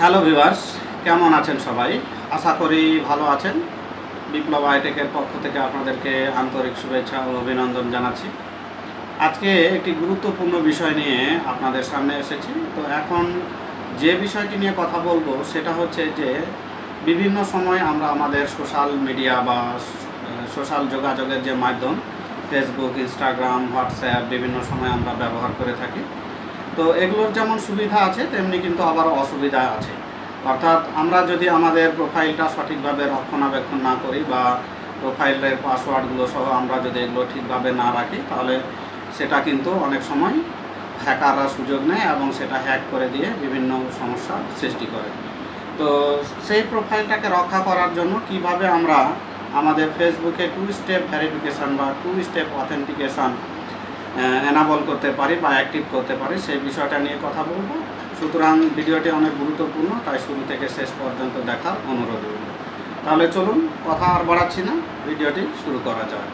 Hello viewers, কেমন আছেন সবাই? আশা করি ভালো আছেন। বিপ্লব আই টেকের পক্ষ থেকে আপনাদেরকে আন্তরিক শুভেচ্ছা ও অভিনন্দন জানাচ্ছি। আজকে একটি গুরুত্বপূর্ণ বিষয় নিয়ে আপনাদের সামনে এসেছি। তো এখন যে বিষয়টি নিয়ে কথা বলবো সেটা হচ্ছে যে বিভিন্ন সময় আমরা আমাদের সোশ্যাল মিডিয়া বা সোশ্যাল যোগাযোগের যে মাধ্যম ফেসবুক, ইনস্টাগ্রাম, হোয়াটসঅ্যাপ বিভিন্ন সময় আমরা ব্যবহার করে থাকি। তো এগুলোর যেমন সুবিধা আছে তেমনি কিন্তু আবার অসুবিধা আছে। অর্থাৎ আমরা যদি আমাদের প্রোফাইলটা সঠিকভাবে রক্ষণাবেক্ষণ না করি বা প্রোফাইলের পাসওয়ার্ডগুলো সহ আমরা যদি এগুলো ঠিকভাবে না রাখি, তাহলে সেটা কিন্তু অনেক সময় হ্যাকাররা সুযোগ নেয় এবং সেটা হ্যাক করে দিয়ে বিভিন্ন সমস্যার সৃষ্টি করে। তো সেই প্রোফাইলটাকে রক্ষা করার জন্য কিভাবে আমরা আমাদের ফেসবুকে 2 স্টেপ ভেরিফিকেশান বা 2 স্টেপ অথেন্টিকেশান এনাবল করতে পারি বা অ্যাক্টিভ করতে পারি সেই বিষয়টা নিয়ে কথা বলবো। সুতরাং ভিডিওটি অনেক গুরুত্বপূর্ণ, তাই শুরু থেকে শেষ পর্যন্ত দেখার অনুরোধ রইল। তাহলে চলুন কথা আর বাড়াচ্ছি না, ভিডিওটি শুরু করা যাক।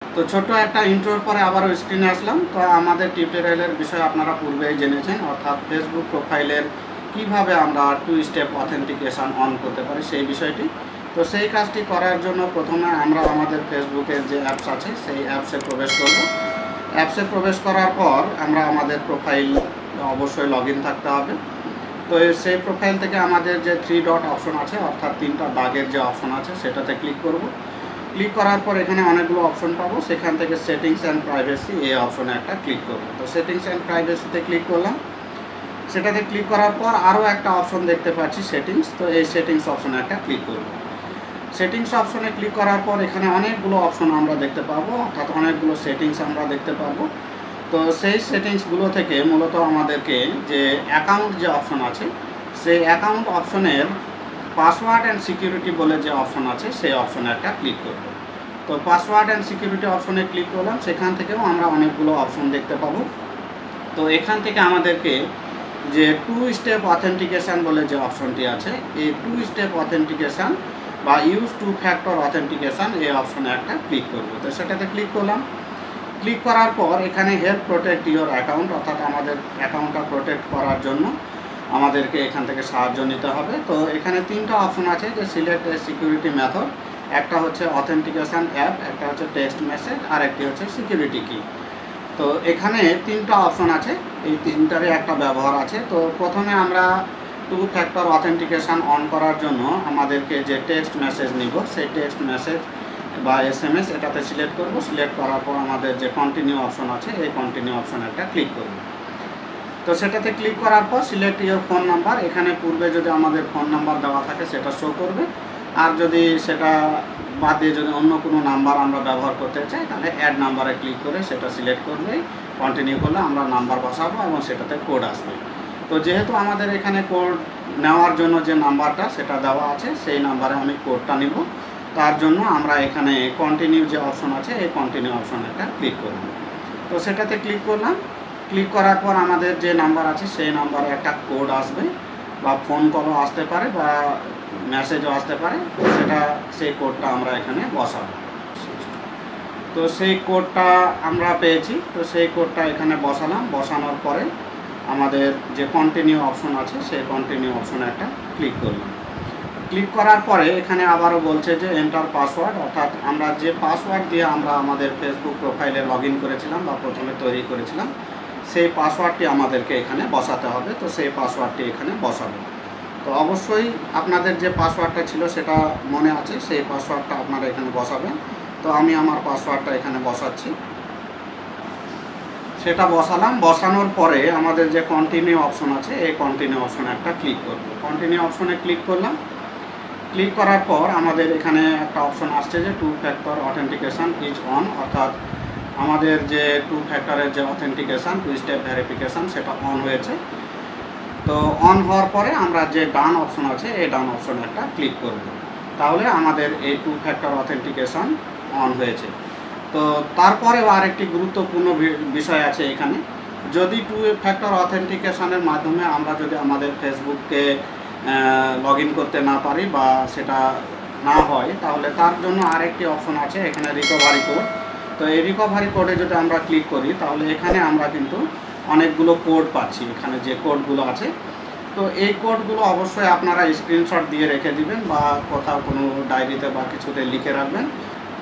তো ছোট্ট একটা ইন্ট্রোর পরে আবারও স্ক্রিনে আসলাম। তো আমাদের টিউটোরিয়ালের বিষয় আপনারা পূর্বেই জেনেছেন, অর্থাৎ ফেসবুক প্রোফাইলের কিভাবে আমরা 2 স্টেপ অথেন্টিকেশান অন করতে পারি সেই বিষয়টি। তো সেই কাজটি করার জন্য প্রথমে আমরা আমাদের ফেসবুকের যে অ্যাপস আছে সেই অ্যাপসে প্রবেশ করব। অ্যাপসে প্রবেশ করার পর আমরা আমাদের প্রোফাইল অবশ্যই লগ ইন থাকতে হবে। তো সেই প্রোফাইল থেকে আমাদের যে 3 ডট অপশন আছে, অর্থাৎ 3টা দাগের যে অপশন আছে সেটাতে ক্লিক করব। ক্লিক করার পর এখানে অনেকগুলো অপশন পাবো, সেখান থেকে সেটিংস অ্যান্ড প্রাইভেসি এই অপশনে একটা ক্লিক করব। তো সেটিংস অ্যান্ড প্রাইভেসিতে ক্লিক করলাম। সেটাতে ক্লিক করার পর আরও একটা অপশন দেখতে পাচ্ছি সেটিংস। তো এই সেটিংস অপশনে একটা ক্লিক করব। সেটিংস অপশনে ক্লিক করার পর এখানে অনেকগুলো অপশন আমরা দেখতে পাবো, অর্থাৎ অনেকগুলো সেটিংস আমরা দেখতে পাবো। তো সেই সেটিংসগুলো থেকে মূলত আমাদেরকে যে অ্যাকাউন্ট যে অপশন আছে সেই অ্যাকাউন্ট অপশনের পাসওয়ার্ড অ্যান্ড সিকিউরিটি বলে যে অপশন আছে সেই অপশনে একটা ক্লিক করব। তো পাসওয়ার্ড অ্যান্ড সিকিউরিটি অপশনে ক্লিক করলাম, সেখান থেকেও আমরা অনেকগুলো অপশন দেখতে পাবো। তো এখান থেকে আমাদেরকে যে 2 স্টেপ অথেন্টিকেশান বলে যে অপশনটি আছে, এই 2 স্টেপ অথেন্টিকেশান বা ইউজ 2 ফ্যাক্টর অথেন্টিকেশান এই অপশনে একটা ক্লিক করব। তো সেটাতে ক্লিক করলাম। ক্লিক করার পর এখানে হেল্প প্রোটেক্ট ইউর অ্যাকাউন্ট, অর্থাৎ আমাদের অ্যাকাউন্টটা প্রোটেক্ট করার জন্য আমাদেরকে এখান থেকে সাহায্য নিতে হবে। তো এখানে 3টা অপশন আছে, যে সিলেক্ট এ সিকিউরিটি মেথড, একটা হচ্ছে অথেন্টিকেশান অ্যাপ, একটা হচ্ছে টেক্সট মেসেজ, আর একটি হচ্ছে সিকিউরিটি কি। তো এখানে 3টা অপশন আছে, এই 3টারই একটা ব্যবহার আছে। তো প্রথমে আমরা 2 ফ্যাক্টর অথেন্টিকেশান অন করার জন্য আমাদেরকে যে টেক্সট মেসেজ নিব সেই টেক্সট মেসেজ বা SMS এটাতে সিলেক্ট করব। সিলেক্ট করার পর আমাদের যে কন্টিনিউ অপশন আছে এই কন্টিনিউ অপশনে একটা ক্লিক করব। তো সেটাতে ক্লিক করার পর সিলেক্ট ইউর ফোন নাম্বার, এখানে পূর্বে যদি আমাদের ফোন নাম্বার দেওয়া থাকে সেটা শো করবে, আর যদি সেটা বাদ দিয়ে যদি অন্য কোনো নাম্বার আমরা ব্যবহার করতে চাই তাহলে অ্যাড নাম্বারে ক্লিক করে সেটা সিলেক্ট করবে। কন্টিনিউ করলে আমরা নাম্বার বসাবো এবং সেটাতে কোড আসবে। তো যেহেতু আমাদের এখানে কোড নেওয়ার জন্য যে নাম্বারটা সেটা দেওয়া আছে সেই নাম্বারে আমি কোডটা নিব, তার জন্য আমরা এখানে কন্টিনিউ যে অপশন আছে এই কন্টিনিউ অপশন একটা ক্লিক করব। তো সেটাতে ক্লিক করলাম। ক্লিক করার পর আমাদের যে নাম্বার আছে সেই নাম্বারে একটা কোড আসবে, বা ফোন কলও আসতে পারে বা মেসেজও আসতে পারে। সেটা সেই কোডটা আমরা এখানে বসাবো। তো সেই কোডটা আমরা পেয়েছি, তো সেই কোডটা এখানে বসালাম। বসানোর পরে আমাদের যে কন্টিনিউ অপশন আছে সেই কন্টিনিউ অপশনে একটা ক্লিক করলাম। ক্লিক করার পরে এখানে আবারও বলছে যে এন্টার পাসওয়ার্ড, অর্থাৎ আমরা যে পাসওয়ার্ড দিয়ে আমরা আমাদের ফেসবুক প্রোফাইলে লগ ইন করেছিলাম বা প্রথমে তৈরি করেছিলাম সেই পাসওয়ার্ডটি আমাদেরকে এখানে বসাতে হবে। তো সেই পাসওয়ার্ডটি এখানে বসাবো। তো অবশ্যই আপনাদের যে পাসওয়ার্ডটা ছিল সেটা মনে আছে, সেই পাসওয়ার্ডটা আপনারা এখানে বসাবেন। তো আমি আমার পাসওয়ার্ডটা এখানে বসাচ্ছি। সেটা বসালাম। বসানোর পরে আমাদের যে কন্টিনিউ অপশন আছে এই কন্টিনিউ অপশনে একটা ক্লিক করব। কন্টিনিউ অপশনে ক্লিক করলাম। ক্লিক করার পর আমাদের এখানে একটা অপশন আসছে যে 2 ফ্যাক্টর অথেন্টিকেশান ইজ অন, অর্থাৎ আমাদের যে 2 ফ্যাক্টরের যে অথেন্টিকেশান 2 স্টেপ ভেরিফিকেশান সেটা অন হয়েছে। তো অন হওয়ার পরে আমরা যে ডান অপশন আছে এই ডান অপশনে একটা ক্লিক করব। তাহলে আমাদের এই 2 ফ্যাক্টর অথেন্টিকেশান অন হয়েছে। তো তারপরেও আরেকটি গুরুত্বপূর্ণ বিষয় আছে এখানে, যদি 2 ফ্যাক্টর অথেন্টিকেশানের মাধ্যমে আমরা যদি আমাদের ফেসবুককে লগ ইন করতে না পারি বা সেটা না হয়, তাহলে তার জন্য আরেকটি অপশন আছে এখানে রিকভারি কোড। তো এই রিকভারি কোডে যদি আমরা ক্লিক করি তাহলে এখানে আমরা কিন্তু অনেকগুলো কোড পাচ্ছি, এখানে যে কোডগুলো আছে। তো এই কোডগুলো অবশ্যই আপনারা স্ক্রিনশট দিয়ে রেখে দিবেন বা কোথাও কোনো ডায়েরিতে বা কিছুতে লিখে রাখবেন।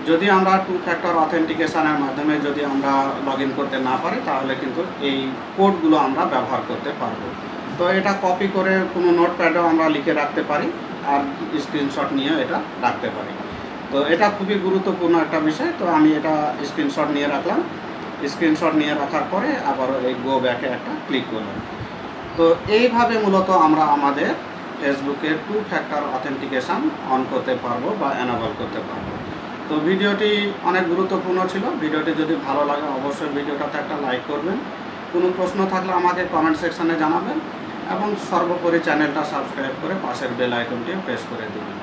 যদি আমরা 2 ফ্যাক্টর অথেন্টিকেশনের মাধ্যমে যদি আমরা লগ ইন করতে না পারি তাহলে কিন্তু এই কোডগুলো আমরা ব্যবহার করতে পারবো। তো এটা কপি করে কোনো নোটপ্যাডেও আমরা লিখে রাখতে পারি আর স্ক্রিনশট নিয়ে এটা রাখতে পারি। তো এটা খুবই গুরুত্বপূর্ণ একটা বিষয়। তো আমি এটা স্ক্রিনশট নিয়ে রাখলাম। স্ক্রিনশট নিয়ে রাখার পরে আবারও এই গো ব্যাকে একটা ক্লিক করলাম। তো এইভাবে মূলত আমরা আমাদের ফেসবুকের 2 ফ্যাক্টর অথেন্টিকেশন অন করতে পারবো বা এনেবল করতে পারবো। তো ভিডিওটি অনেক গুরুত্বপূর্ণ ছিল। ভিডিওটি যদি ভালো লাগে অবশ্যই ভিডিওটাতে একটা লাইক করবেন। কোনো প্রশ্ন থাকলে আমাকে কমেন্ট সেকশানে জানাবেন এবং সর্বোপরি চ্যানেলটা সাবস্ক্রাইব করে পাশের বেল আইকনটিও প্রেস করে দেবেন।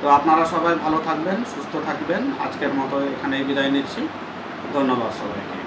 তো আপনারা সবাই ভালো থাকবেন, সুস্থ থাকবেন। আজকের মতো এখানেই বিদায় নিচ্ছি। ধন্যবাদ সবাইকে।